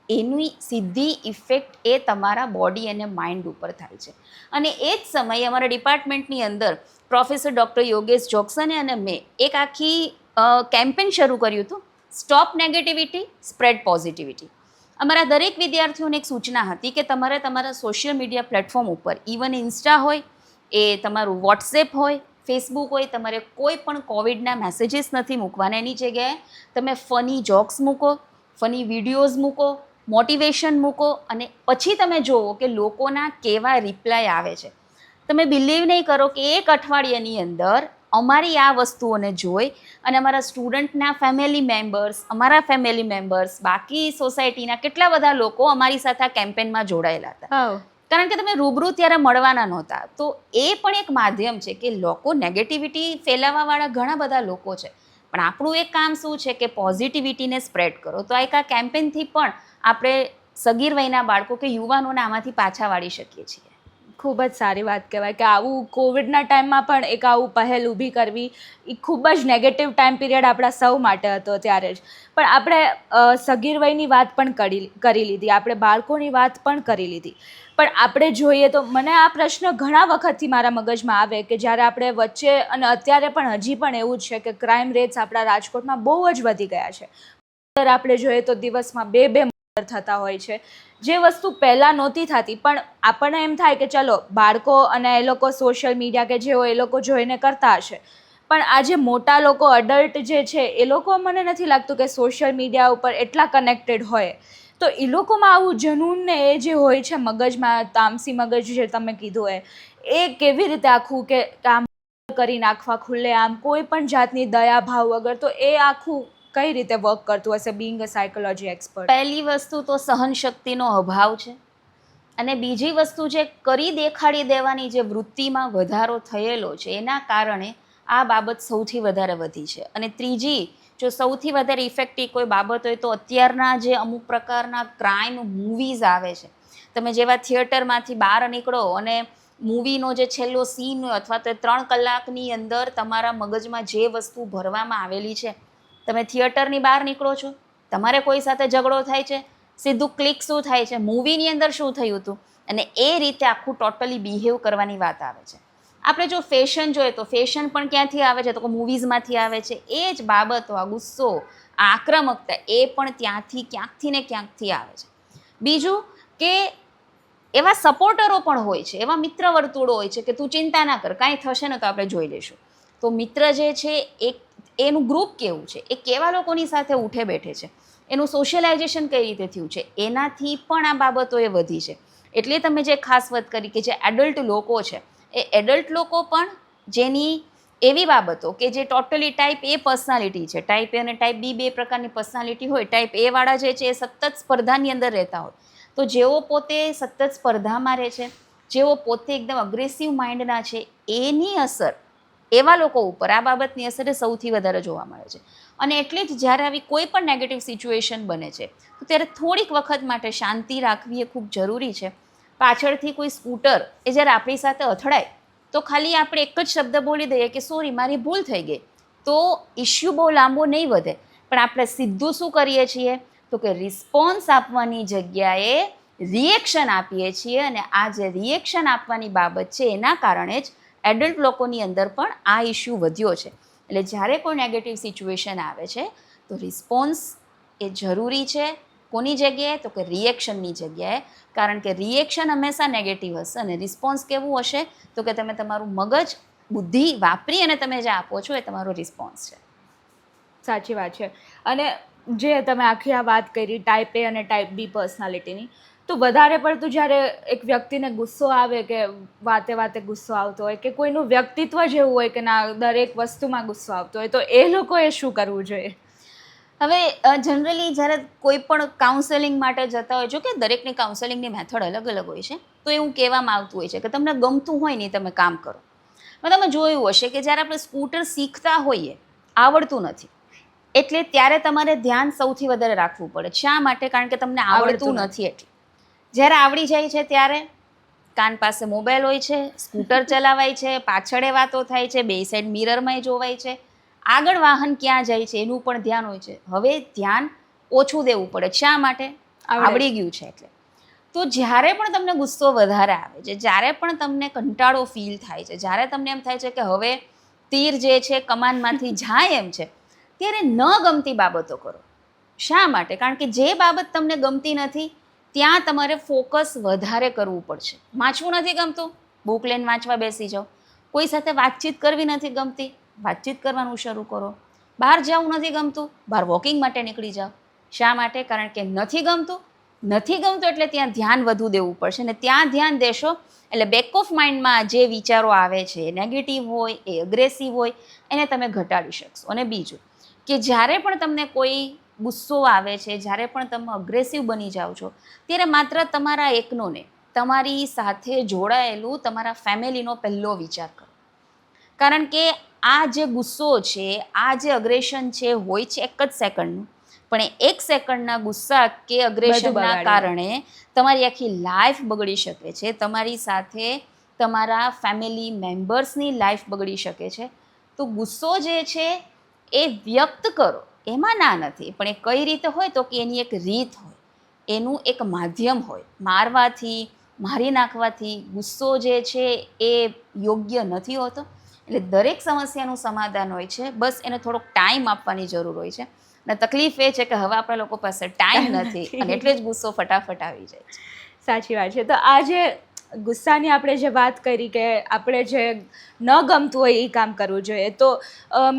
એની સીધી ઇફેક્ટ એ તમારા બોડી અને માઇન્ડ ઉપર થાય છે. અને એ જ સમયે અમારા ડિપાર્ટમેન્ટની અંદર પ્રોફેસર ડૉક્ટર યોગેશ જોક્સને અને મેં એક આખી કેમ્પેન શરૂ કર્યું હતું, સ્ટોપ નેગેટિવિટી, સ્પ્રેડ પોઝિટિવિટી. અમારા દરેક વિદ્યાર્થીઓને એક સૂચના હતી કે તમારે તમારા સોશિયલ મીડિયા પ્લેટફોર્મ ઉપર, ઇવન ઇન્સ્ટા હોય, એ તમારું વોટ્સએપ હોય, ફેસબુક હોય, તમારે કોઈ પણ કોવિડના મેસેજીસ નથી મૂકવાના. એની જગ્યાએ તમે ફની જોક્સ મૂકો, ફની વિડીયોઝ મૂકો, મોટિવેશન મૂકો, અને પછી તમે જુઓ કે લોકોના કેવા રિપ્લાય આવે છે. તમે બિલીવ નહીં કરો કે એક અઠવાડિયાની અંદર અમારી આ વસ્તુઓને જોઈ અને અમારા સ્ટુડન્ટના ફેમિલી મેમ્બર્સ, અમારા ફેમિલી મેમ્બર્સ, બાકી સોસાયટીના કેટલા બધા લોકો અમારી સાથે આ કેમ્પેનમાં જોડાયેલા હતા. કારણ કે તમે રૂબરૂ ત્યારે મળવાના નહોતા. તો એ પણ એક માધ્યમ છે કે લોકો નેગેટિવિટી ફેલાવવાવાળા ઘણા બધા લોકો છે, પણ આપણું એક કામ શું છે કે પોઝિટિવિટીને સ્પ્રેડ કરો. તો એક આ કેમ્પેનથી પણ આપણે સગીર વયના બાળકો કે યુવાનોને આમાંથી પાછા વાળી શકીએ છીએ. ખૂબ જ સારી વાત કહેવાય કે આવું કોવિડના ટાઈમમાં પણ એક આવું પહેલ ઊભી કરવી એ ખૂબ જ નેગેટિવ ટાઈમ પીરિયડ આપણા સૌ માટે હતો ત્યારે જ. પણ આપણે સગીર વયની વાત પણ કરી લીધી, આપણે બાળકોની વાત પણ કરી લીધી, પણ આપણે જોઈએ તો મને આ પ્રશ્ન ઘણા વખતથી મારા મગજમાં આવે કે જ્યારે આપણે વચ્ચે, અને અત્યારે પણ હજી પણ એવું જ છે કે ક્રાઇમ રેટ્સ આપણા રાજકોટમાં બહુ જ વધી ગયા છે. આપણે જોઈએ તો દિવસમાં 2 મર્ડર થતા હોય છે, જે વસ્તુ પહેલાં નહોતી થતી. પણ આપણને એમ થાય કે ચલો બાળકો અને એ લોકો સોશિયલ મીડિયા કે જે હોય એ લોકો જોઈને કરતા હશે, પણ આજે મોટા લોકો, અડલ્ટ જે છે, એ લોકો મને નથી લાગતું કે સોશિયલ મીડિયા ઉપર એટલા કનેક્ટેડ હોય. તો એ લોકોમાં આવું જનૂન ને એ જે હોય છે મગજમાં, તામસી મગજ જે તમે કીધું એ કેવી રીતે આખું કે આમ કરી નાખવા ખુલ્લે આમ, કોઈ પણ જાતની દયા ભાવ વગર, તો એ આખું કઈ રીતે વર્ક કરતું હશે બિંગ અ સાયકોલોજી એક્સપર્ટ? પહેલી વસ્તુ તો સહનશક્તિનો અભાવ છે, અને બીજી વસ્તુ જે કરી દેખાડી દેવાની જે વૃત્તિમાં વધારો થયેલો છે એના કારણે આ બાબત સૌથી વધારે વધી છે. અને ત્રીજી, જો સૌથી વધારે ઇફેક્ટિવ કોઈ બાબત હોય તો અત્યારના જે અમુક પ્રકારના ક્રાઇમ મૂવીઝ આવે છે, તમે જેવા થિયેટરમાંથી બહાર નીકળો અને મૂવીનો જે છેલ્લો સીન હોય અથવા તો 3 કલાકની અંદર તમારા મગજમાં જે વસ્તુ ભરવામાં આવેલી છે, તમે થિયેટરની બહાર નીકળો છો, તમારે કોઈ સાથે ઝઘડો થાય છે, સીધું ક્લિક શું થાય છે, મૂવીની અંદર શું થયું હતું, અને એ રીતે આખું ટોટલી બિહેવ કરવાની વાત આવે છે. આપણે જો ફેશન જોઈએ તો ફેશન પણ ક્યાંથી આવે છે, તો મૂવીઝમાંથી આવે છે. એ જ બાબતો, આ ગુસ્સો, આ આક્રમકતા, એ પણ ત્યાંથી ક્યાંકથી ને ક્યાંકથી આવે છે. બીજું કે એવા સપોર્ટરો પણ હોય છે, એવા મિત્ર વર્તુળો હોય છે કે તું ચિંતા ના કર, કાંઈ થશે ને તો આપણે જોઈ લઈશું. તો મિત્ર જે છે એનું ગ્રુપ કેવું છે, એ કેવા લોકોની સાથે ઉઠે બેઠે છે, એનું સોશિયલાઇઝેશન કઈ રીતે થયું છે, એનાથી પણ આ બાબતો એ વધી છે. એટલે તમે જે ખાસ વાત કરી કે જે એડલ્ટ લોકો છે, એ એડલ્ટ લોકો પણ જેની એવી બાબતો કે જે ટોટલી ટાઈપ એ પર્સનાલિટી છે, ટાઈપ એ અને ટાઈપ બી બે પ્રકારની પર્સનાલિટી હોય. ટાઈપ એ વાળા જે છે એ સતત સ્પર્ધાની અંદર રહેતા હોય, તો જેઓ પોતે સતત સ્પર્ધામાં રહે છે, જેઓ પોતે એકદમ અગ્રેસિવ માઇન્ડના છે, એની અસર એવા લોકો ઉપર આ બાબતની અસર એ સૌથી વધારે જોવા મળે છે. અને એટલે જ જ્યારે આવી કોઈ પણ નેગેટિવ સિચ્યુએશન બને છે તો ત્યારે થોડીક વખત માટે શાંતિ રાખવી એ ખૂબ જરૂરી છે. પાછળથી કોઈ સ્કૂટર એ જ્યારે આપણી સાથે અથડાય તો ખાલી આપણે એક જ શબ્દ બોલી દઈએ કે સોરી મારી ભૂલ થઈ ગઈ, તો ઇશ્યુ બહુ લાંબો નહીં વધે. પણ આપણે સીધું શું કરીએ છીએ તો કે રિસ્પોન્સ આપવાની જગ્યાએ રિએક્શન આપીએ છીએ, અને આ જે રિએક્શન આપવાની બાબત છે એના કારણે જ એડલ્ટ લોકોની અંદર પણ આ ઇશ્યુ વધ્યો છે. એટલે જ્યારે કોઈ નેગેટિવ સિચ્યુએશન આવે છે તો રિસ્પોન્સ એ જરૂરી છે. કોની જગ્યાએ તો કે રિએક્શનની જગ્યાએ, કારણ કે રિએક્શન હંમેશા નેગેટિવ હશે અને રિસ્પોન્સ કેવું હશે તો કે તમે તમારું મગજ બુદ્ધિ વાપરી અને તમે જે આપો છો એ તમારો રિસ્પોન્સ છે. સાચી વાત છે. અને જે તમે આખી આ વાત કરી ટાઈપ એ અને ટાઈપ બી પર્સનાલિટીની, તો વધારે પડતું જ્યારે એક વ્યક્તિને ગુસ્સો આવે કે વાતે વાતે ગુસ્સો આવતો હોય કે કોઈનું વ્યક્તિત્વ જેવું હોય કે ના દરેક વસ્તુમાં ગુસ્સો આવતો હોય, તો એ લોકોએ શું કરવું જોઈએ? હવે જનરલી જ્યારે કોઈ પણ કાઉન્સેલિંગ માટે જતા હોય, જો કે દરેકની કાઉન્સેલિંગની મેથડ અલગ અલગ હોય છે, તો એવું કહેવામાં આવતું હોય છે કે તમને ગમતું હોય ને તમે કામ કરો. પણ તમે જોયું હશે કે જ્યારે આપણે સ્કૂટર શીખતા હોઈએ, આવડતું નથી, એટલે ત્યારે તમારે ધ્યાન સૌથી વધારે રાખવું પડે. શા માટે? કારણ કે તમને આવડતું નથી. એટલે જ્યારે આવડી જાય છે ત્યારે કાન પાસે મોબાઈલ હોય છે, સ્કૂટર ચલાવાય છે, પાછળ વાતો થાય છે, બે સાઈડ મિરરમાં જોવાય છે, આગળ વાહન ક્યાં જાય છે એનું પણ ધ્યાન હોય છે. હવે ધ્યાન ઓછું દેવું પડે. શા માટે? આવડી ગયું છે એટલે. તો જ્યારે પણ તમને ગુસ્સો વધારે આવે છે, જ્યારે પણ તમને કંટાળો ફીલ થાય છે, જ્યારે તમને એમ થાય છે કે હવે તીર જે છે કમાનમાંથી જાય એમ છે, ત્યારે ન ગમતી બાબતો કરો. શા માટે? કારણ કે જે બાબત તમને ગમતી નથી ત્યાં તમારે ફોકસ વધારે કરવું પડશે. વાંચવું નથી ગમતું, બુક લઈને વાંચવા બેસી જાઓ. કોઈ સાથે વાતચીત કરવી નથી ગમતી, વાતચીત કરવાનું શરૂ કરો. બહાર જવું નથી ગમતું, બહાર વોકિંગ માટે નીકળી જાઓ. શા માટે? કારણ કે નથી ગમતું એટલે ત્યાં ધ્યાન વધુ દેવું પડશે, ને ત્યાં ધ્યાન દેશો એટલે બેક ઓફ માઇન્ડમાં જે વિચારો આવે છે નેગેટિવ હોય, એ અગ્રેસિવ હોય, એને તમે ઘટાડી શકશો. અને બીજું કે જ્યારે પણ તમને કોઈ ગુસ્સો આવે છે, જ્યારે પણ તમે અગ્રેસિવ બની જાઓ છો, ત્યારે માત્ર તમારા એકનો ને તમારી સાથે જોડાયેલું તમારા ફેમિલીનો પહેલો વિચાર કરો. કારણ કે આ જે ગુસ્સો છે, આ જે અગ્રેશન છે હોય છે એક જ સેકન્ડનું, પણ એ એક સેકન્ડના ગુસ્સા કે અગ્રેશનના કારણે તમારી આખી લાઈફ બગડી શકે છે, તમારી સાથે તમારા ફેમિલી મેમ્બર્સની લાઈફ બગડી શકે છે. તો ગુસ્સો જે છે એ વ્યક્ત કરો, એમાં ના નથી, પણ એ કઈ રીતે હોય તો કે એની એક રીત હોય, એનું એક માધ્યમ હોય. મારવાથી, મારી નાખવાથી ગુસ્સો જે છે એ યોગ્ય નથી હોતો. એટલે દરેક સમસ્યાનું સમાધાન હોય છે, બસ એને થોડોક ટાઈમ આપવાની જરૂર હોય છે. અને તકલીફ એ છે કે હવે આપણા લોકો પાસે ટાઈમ નથી, અને એટલે જ ગુસ્સો ફટાફટ આવી જાય છે. સાચી વાત છે. તો આ જે ગુસ્સાની આપણે જે વાત કરી કે આપણે જે ન ગમતું હોય એ કામ કરવું જોઈએ, તો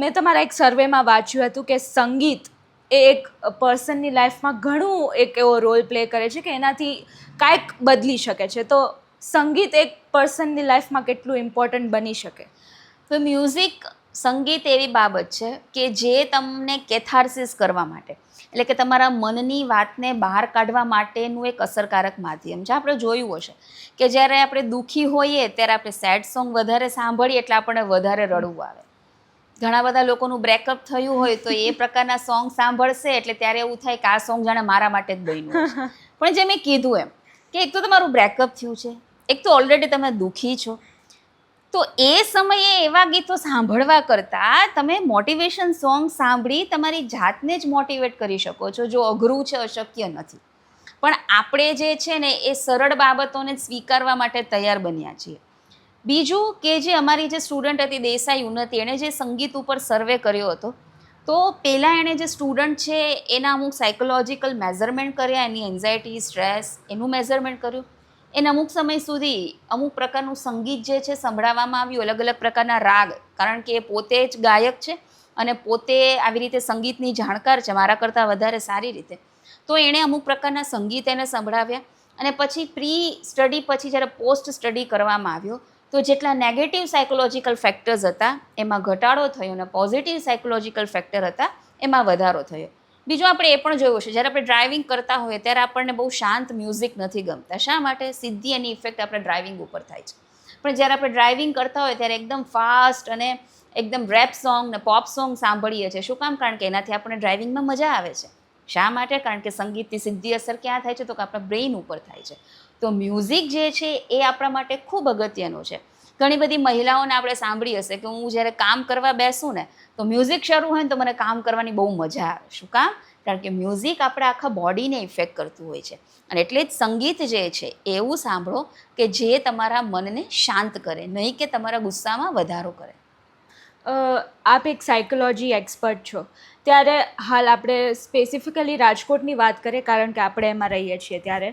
મેં તમારા એક સર્વેમાં વાંચ્યું હતું કે સંગીત એ એક પર્સનની લાઈફમાં ઘણું એક એવો રોલ પ્લે કરે છે કે એનાથી કાંઈક બદલી શકે છે. તો સંગીત એક પર્સનની લાઈફમાં કેટલું ઇમ્પોર્ટન્ટ બની શકે? તો મ્યુઝિક, સંગીત એવી બાબત છે કે જે તમને કેથાર્સિસ કરવા માટે, એટલે કે તમારા મનની વાતને બહાર કાઢવા માટેનું એક અસરકારક માધ્યમ છે. આપણે જોયું હશે કે જ્યારે આપણે દુઃખી હોઈએ ત્યારે આપણે સેડ સોંગ વધારે સાંભળીએ એટલે આપણને વધારે રડવું આવે. ઘણા બધા લોકોનું બ્રેકઅપ થયું હોય તો એ પ્રકારના સોંગ સાંભળશે એટલે ત્યારે એવું થાય કે આ સોંગ જાણે મારા માટે જ બન્યું છે. પણ જે મેં કીધું એમ કે એક તો તમારું બ્રેકઅપ થયું છે, એક તો ઓલરેડી તમે દુઃખી છો, તો એ સમયે એવા ગીતો સાંભળવા કરતાં તમે મોટિવેશન સોંગ સાંભળી તમારી જાતને જ મોટિવેટ કરી શકો છો. જો અઘરું છે, અશક્ય નથી, પણ આપણે જે છે ને એ સરળ બાબતોને સ્વીકારવા માટે તૈયાર બન્યા છીએ. બીજું કે જે અમારી જે સ્ટુડન્ટ હતી દેસાઈ ઉન્નતિ, એણે જે સંગીત ઉપર સર્વે કર્યો હતો, તો પહેલાં એણે જે સ્ટુડન્ટ છે એના અમુક સાયકોલોજીકલ મેઝરમેન્ટ કર્યા, એની એન્ઝાયટી, સ્ટ્રેસ, એનું મેઝરમેન્ટ કર્યું. એને અમુક સમય સુધી અમુક પ્રકારનું સંગીત જે છે સંભળાવવામાં આવ્યું, અલગ અલગ પ્રકારના રાગ, કારણ કે એ પોતે જ ગાયક છે અને પોતે આવી રીતે સંગીતની જાણકાર છે મારા કરતાં વધારે સારી રીતે. તો એણે અમુક પ્રકારના સંગીત એને સંભળાવ્યા અને પછી પ્રી સ્ટડી પછી જ્યારે પોસ્ટ સ્ટડી કરવામાં આવ્યો તો જેટલા નેગેટિવ સાયકોલોજીકલ ફેક્ટર્સ હતા એમાં ઘટાડો થયો અને પોઝિટિવ સાયકોલોજીકલ ફેક્ટર હતા એમાં વધારો થયો. બીજું આપણે એ પણ જોયું છે, જ્યારે આપણે ડ્રાઇવિંગ કરતા હોઈએ ત્યારે આપણને બહુ શાંત મ્યુઝિક નથી ગમતા. શા માટે? સીધી એની ઇફેક્ટ આપણે ડ્રાઇવિંગ ઉપર થાય છે. પણ જ્યારે આપણે ડ્રાઇવિંગ કરતા હોય ત્યારે એકદમ ફાસ્ટ અને એકદમ રેપ સોંગ ને પોપ સોંગ સાંભળીએ છીએ. શું કામ? કારણ કે એનાથી આપણને ડ્રાઇવિંગમાં મજા આવે છે. શા માટે? કારણ કે સંગીતની સીધી અસર ક્યાં થાય છે? તો કે આપણા બ્રેઇન ઉપર થાય છે. તો મ્યુઝિક જે છે એ આપણા માટે ખૂબ અગત્યનું છે. ઘણી બધી મહિલાઓને આપણે સાંભળી હશે કે હું જ્યારે કામ કરવા બેસું ને તો મ્યુઝિક શરૂ હોય ને તો મને કામ કરવાની બહુ મજા આવે. શું કામ? કારણ કે મ્યુઝિક આપણા આખા બોડીને ઇફેક્ટ કરતું હોય છે. અને એટલે જ સંગીત જે છે એવું સાંભળો કે જે તમારા મનને શાંત કરે, નહીં કે તમારા ગુસ્સામાં વધારો કરે. આપ એક સાયકોલોજી એક્સપર્ટ છો, ત્યારે હાલ આપણે સ્પેસિફિકલી રાજકોટની વાત કરીએ કારણ કે આપણે એમાં રહીએ છીએ, ત્યારે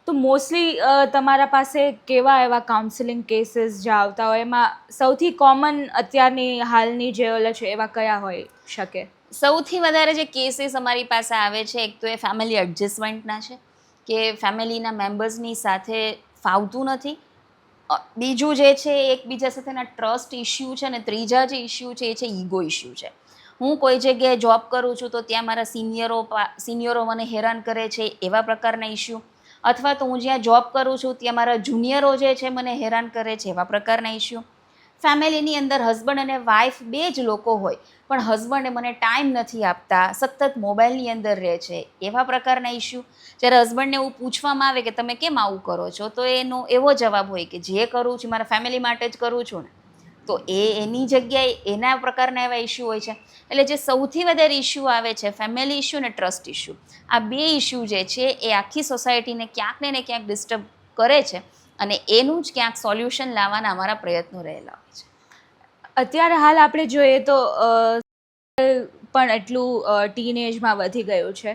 તો મોસ્ટલી તમારા પાસે કેવા એવા કાઉન્સિલિંગ કેસીસ જે આવતા હોય એમાં સૌથી કોમન અત્યારની હાલની જે ઓલા છે એવા કયા હોઈ શકે? સૌથી વધારે જે કેસીસ અમારી પાસે આવે છે, એક તો એ ફેમિલી એડજસ્ટમેન્ટના છે કે ફેમિલીના મેમ્બર્સની સાથે ફાવતું નથી. બીજું જે છે એકબીજા સાથેના ટ્રસ્ટ ઇસ્યુ છે, અને ત્રીજા જે ઇસ્યુ છે એ છે ઈગો ઇસ્યુ છે. હું કોઈ જગ્યાએ જોબ કરું છું તો ત્યાં મારા સિનિયરો મને હેરાન કરે છે, એવા પ્રકારના ઇસ્યુ. અથવા તો હું જ્યાં જોબ કરું છું ત્યાં મારા જુનિયરો જે છે મને હેરાન કરે છે, એવા પ્રકારના ઇસ્યુ. ફેમિલીની અંદર હસબન્ડ અને વાઈફ બે જ લોકો હોય પણ હસબન્ડે મને ટાઈમ નથી આપતા, સતત મોબાઈલની અંદર રહે છે, એવા પ્રકારના ઇસ્યુ. જ્યારે હસબન્ડને એવું પૂછવામાં આવે કે તમે કેમ આવું કરો છો તો એનો એવો જવાબ હોય કે જે કરું છું મારા ફેમિલી માટે જ કરું છું ને. તો એની જગ્યાએ એના પ્રકારના એવા ઇસ્યુ હોય છે. એટલે જે સૌથી વધારે ઇસ્યુ આવે છે ફેમિલી ઇસ્યુ ને ટ્રસ્ટ ઇસ્યુ. આ બે ઇસ્યુ જે છે એ આખી સોસાયટીને ક્યાંક ને ક્યાંક ડિસ્ટર્બ કરે છે અને એનું જ ક્યાંક સોલ્યુશન લાવવાના અમારા પ્રયત્નો રહેલા હોય છે. અત્યારે હાલ આપણે જોઈએ તો પણ એટલું ટીન એજમાં વધી ગયું છે,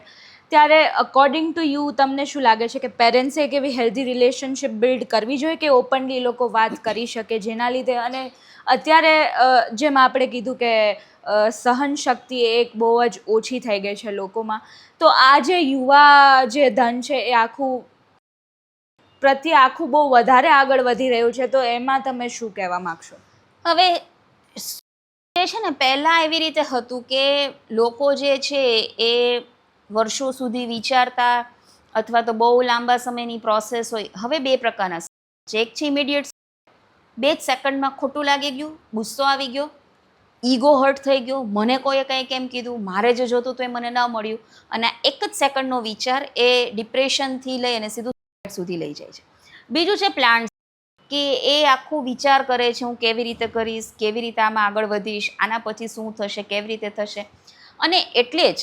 ત્યારે અકોર્ડિંગ ટુ યુ તમને શું લાગે છે કે પેરેન્ટ્સે એક એવી હેલ્ધી રિલેશનશિપ બિલ્ડ કરવી જોઈએ કે ઓપનલી લોકો વાત કરી શકે, જેના લીધે? અને અત્યારે જેમ આપણે કીધું કે સહનશક્તિ એક બહુ જ ઓછી થઈ ગઈ છે લોકોમાં, તો આ જે યુવા જે ધન છે એ આખું બહુ વધારે આગળ વધી રહ્યું છે, તો એમાં તમે શું કહેવા માગશો? હવે જે છે ને પહેલાં એવી રીતે હતું કે લોકો જે છે એ વર્ષો સુધી વિચારતા અથવા તો બહુ લાંબા સમયની પ્રોસેસ હોય. હવે બે પ્રકારના છે. એક છે ઇમિડિયેટ, 2 જ સેકન્ડમાં ખોટું લાગી ગયું, ગુસ્સો આવી ગયો, ઈગો હર્ટ થઈ ગયો, મને કોઈએ કંઈ કેમ કીધું, મારે જે જોતું તો એ મને ન મળ્યું, અને એક જ સેકન્ડનો વિચાર એ ડિપ્રેશનથી લઈ અને સીધું suicide સુધી લઈ જાય છે. બીજું છે પ્લાન, કે એ આખું વિચાર કરે છે હું કેવી રીતે કરીશ, કેવી રીતે આમાં આગળ વધીશ, આના પછી શું થશે, કેવી રીતે થશે. અને એટલે જ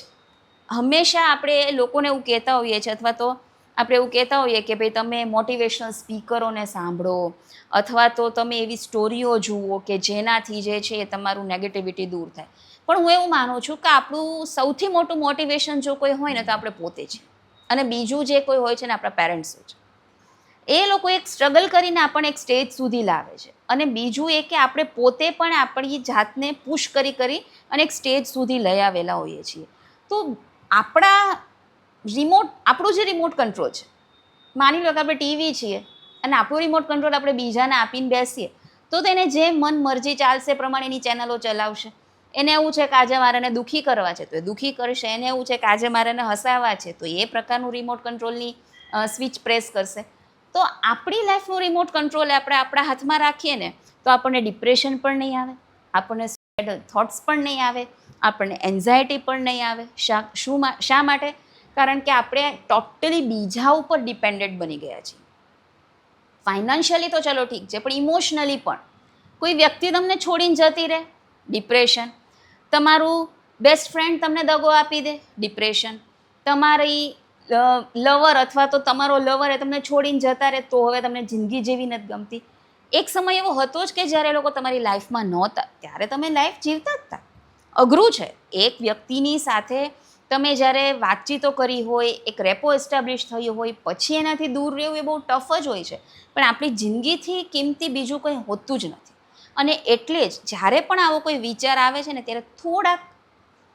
હંમેશા આપણે લોકોને એવું કહેતા હોઈએ છીએ, અથવા તો આપણે એવું કહેતા હોઈએ કે ભાઈ તમે મોટિવેશનલ સ્પીકરોને સાંભળો અથવા તો તમે એવી સ્ટોરીઓ જુઓ કે જેનાથી જે છે એ તમારું નેગેટિવિટી દૂર થાય. પણ હું એવું માનું છું કે આપણું સૌથી મોટું મોટિવેશન જો કોઈ હોય ને તો આપણે પોતે છે, અને બીજું જે કોઈ હોય છે ને આપણા પેરેન્ટ્સ છે. એ લોકો એક સ્ટ્રગલ કરીને આપણને એક સ્ટેજ સુધી લાવે છે, અને બીજું એ કે આપણે પોતે પણ આપણી જાતને પુશ કરી અને એક સ્ટેજ સુધી લઈ આવેલા હોઈએ છીએ. તો આપણું જે રિમોટ કંટ્રોલ છે, માની લો કે આપણે ટીવી છીએ અને આપણું રિમોટ કંટ્રોલ આપણે બીજાને આપીને બેસીએ તો તેને જે મન મરજી ચાલશે પ્રમાણેની ચેનલો ચલાવશે. એને એવું છે કે આજે મારે એને દુઃખી કરવા છે તો એ દુઃખી કરશે, એને એવું છે કે આજે મારે એને હસાવવા છે તો એ પ્રકારનું રિમોટ કંટ્રોલની સ્વિચ પ્રેસ કરશે. તો આપણી લાઈફનું રિમોટ કંટ્રોલ આપણે આપણા હાથમાં રાખીએ ને તો આપણને ડિપ્રેશન પણ નહીં આવે, આપણને સુસાઇડલ થોટ્સ પણ નહીં આવે, આપણને એન્ઝાયટી પણ નહીં આવે. શા માટે? કારણ કે આપણે ટોટલી બીજા ઉપર ડિપેન્ડન્ટ બની ગયા છીએ. ફાઇનાન્શિયલી તો ચલો ઠીક છે, પણ ઇમોશનલી પણ. કોઈ વ્યક્તિ તમને છોડીને જતી રહે, ડિપ્રેશન. તમારું બેસ્ટ ફ્રેન્ડ તમને દગો આપી દે, ડિપ્રેશન. તમારી લવર અથવા તો તમારો લવર એ તમને છોડીને જતા રહે તો હવે તમને જિંદગી જેવી નથી ગમતી. એક સમય એવો હતો જ કે જ્યારે લોકો તમારી લાઈફમાં નહોતા ત્યારે તમે લાઈફ જીવતા જ હતા. અઘરું છે એક વ્યક્તિની સાથે તમે જ્યારે વાતચીતો કરી હોય, એક રેપો એસ્ટાબ્લિશ થયું હોય, પછી એનાથી દૂર રહેવું એ બહુ ટફ જ હોય છે. પણ આપણી જિંદગીથી કિંમતી બીજું કંઈ હોતું જ નથી. અને એટલે જ જ્યારે પણ આવો કોઈ વિચાર આવે છે ને, ત્યારે થોડાક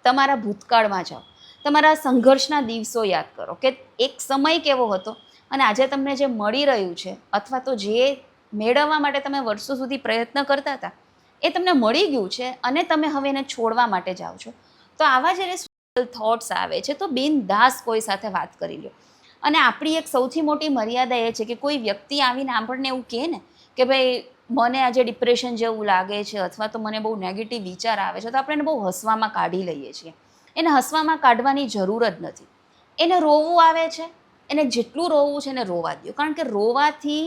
તમારા ભૂતકાળમાં જાઓ, તમારા સંઘર્ષના દિવસો યાદ કરો કે એક સમય કેવો હતો અને આજે તમને જે મળી રહ્યું છે, અથવા તો જે મેળવવા માટે તમે વર્ષો સુધી પ્રયત્ન કરતા હતા, એ તમને મળી ગયું છે અને તમે હવે એને છોડવા માટે જાઓ છો. તો આવા જ્યારે થોટ્સ આવે છે તો બિનદાસ કોઈ સાથે વાત કરી લો. અને આપણી એક સૌથી મોટી મર્યાદા એ છે કે કોઈ વ્યક્તિ આવીને આપણને એવું કહે ને કે ભાઈ મને આજે ડિપ્રેશન જેવું લાગે છે, અથવા તો મને બહુ નેગેટિવ વિચાર આવે છે, તો આપણે એને બહુ હસવામાં કાઢી લઈએ છીએ. એને હસવામાં કાઢવાની જરૂર જ નથી. એને રોવું આવે છે, એને જેટલું રોવું છે એને રોવા દો, કારણ કે રોવાથી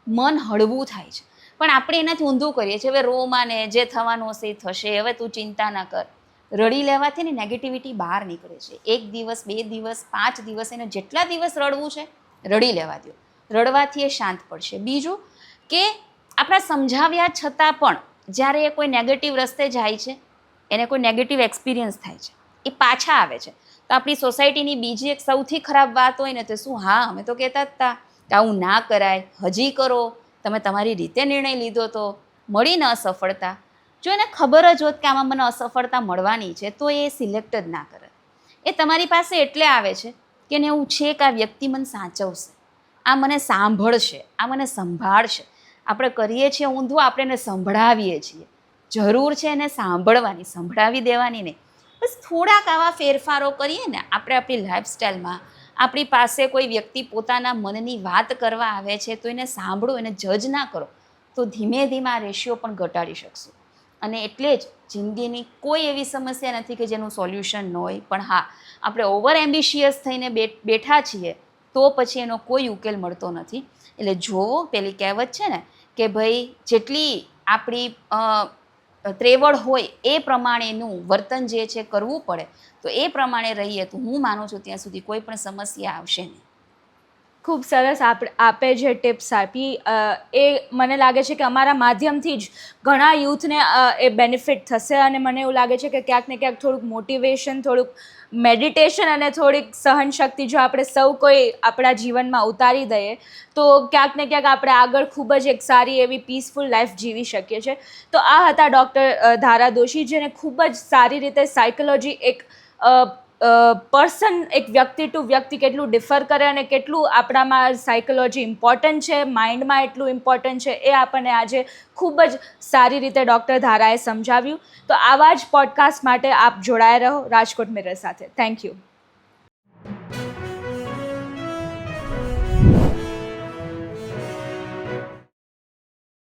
મન હળવું થાય છે. પણ આપણે એનાથી ઊંધું કરીએ છીએ, હવે રોમાં ને જે થવાનું હશે એ થશે, હવે તું ચિંતા ના કર. રડી લેવાથી ને નેગેટિવિટી બહાર નીકળે છે. 1 દિવસ 2 દિવસ 5 દિવસ, એને જેટલા દિવસ રડવું છે રડી લેવા દો. રડવાથી એ શાંત પડશે. બીજું કે આપણા સમજાવ્યા છતાં પણ જ્યારે એ કોઈ નેગેટિવ રસ્તે જાય છે, એને કોઈ નેગેટિવ એક્સપિરિયન્સ થાય છે, એ પાછા આવે છે, તો આપણી સોસાયટીની બીજી એક સૌથી ખરાબ વાત હોય ને, તો શું, હા અમે તો કહેતા જ હતા કે આવું ના કરાય, હજી કરો, તમે તમારી રીતે નિર્ણય લીધો તો મળી ન અસફળતા. જો એને ખબર જ હોત કે આમાં મને અસફળતા મળવાની છે, તો એ સિલેક્ટ જ ના કરે. એ તમારી પાસે એટલે આવે છે કે એને એવું છે કે આ વ્યક્તિ મને સાચવશે, આ મને સાંભળશે, આ મને સંભાળશે. આપણે કરીએ છીએ ઊંધું, આપણે એને સંભળાવીએ છીએ. જરૂર છે એને સાંભળવાની, સંભળાવી દેવાની નહીં. બસ થોડાક આવા ફેરફારો કરીએ ને આપણે આપણી લાઈફસ્ટાઈલમાં. આપણી પાસે કોઈ વ્યક્તિ પોતાના મનની વાત કરવા આવે છે તો એને સાંભળો, એને જજ ના કરો, તો ધીમે ધીમે આ રેશિયો પણ ઘટાડી શકશું. અને એટલે જ જિંદગીની કોઈ એવી સમસ્યા નથી કે જેનું સોલ્યુશન ન હોય. પણ હા, આપણે ઓવર એમ્બિશિયસ થઈને બેઠા છીએ તો પછી એનો કોઈ ઉકેલ મળતો નથી. એટલે જોવો, પેલી કહેવત છે ને કે ભાઈ જેટલી આપણી ત્રેવડ હોય એ પ્રમાણેનું વર્તન જે છે કરવું પડે, તો એ પ્રમાણે રહીએ તો હું માનું છું ત્યાં સુધી કોઈ પણ સમસ્યા આવશે નહીં. ખૂબ સરસ આપે જે ટિપ્સ આપી એ મને લાગે છે કે અમારા માધ્યમથી જ ઘણા યુથને એ બેનિફિટ થશે. અને મને એવું લાગે છે કે ક્યાંક ને ક્યાંક થોડુંક મોટિવેશન, થોડુંક મેડિટેશન અને થોડીક સહનશક્તિ જો આપણે સૌ કોઈ આપણા જીવનમાં ઉતારી દઈએ તો ક્યાંક ને ક્યાંક આપણે આગળ ખૂબ જ એક સારી એવી પીસફુલ લાઈફ જીવી શકીએ છીએ. તો આ હતા ડૉક્ટર ધારા દોશી, જેને ખૂબ જ સારી રીતે સાયકોલોજી એક પર્સન, એક વ્યક્તિ ટુ વ્યક્તિ કેટલું ડિફર કરે અને કેટલું આપણામાં સાયકોલોજી ઇમ્પોર્ટન્ટ છે, માઇન્ડમાં એટલું ઇમ્પોર્ટન્ટ છે, એ આપણને આજે ખૂબ જ સારી રીતે ડૉક્ટર ધારાએ સમજાવ્યું. તો આવા જ પોડકાસ્ટ માટે આપ જોડાયા રહો રાજકોટ મિરર સાથે. Thank you.